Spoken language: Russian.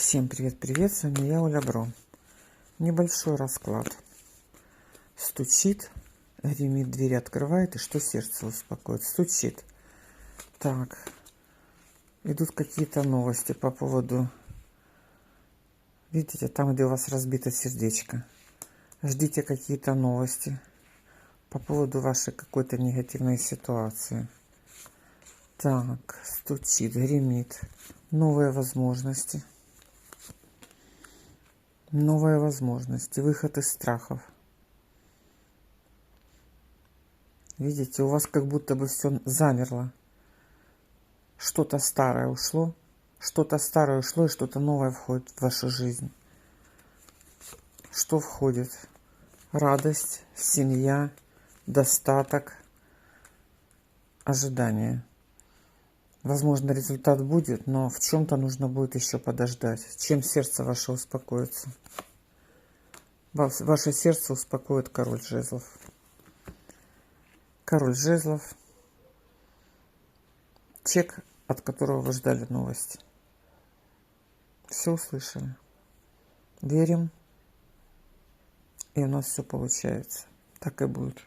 Всем привет-привет, с вами я, Оля Бро. Небольшой расклад. Стучит, гремит, дверь открывает, и что сердце успокоит? Стучит. Так, идут какие-то новости по поводу... Видите, там, где у вас разбито сердечко. Ждите какие-то новости по поводу вашей какой-то негативной ситуации. Так, стучит, гремит. Новые возможности. Новые возможности, выход из страхов. Видите, у вас как будто бы все замерло. Что-то старое ушло, что-то старое ушло, и что-то новое входит в вашу жизнь. Что входит? Радость, семья, достаток, ожидание. Возможно, результат будет, но в чем-то нужно будет еще подождать. Чем сердце ваше успокоится? Ваше сердце успокоит король жезлов. Король жезлов. Человек, от которого вы ждали новости. Все услышали. Верим. И у нас все получается. Так и будет.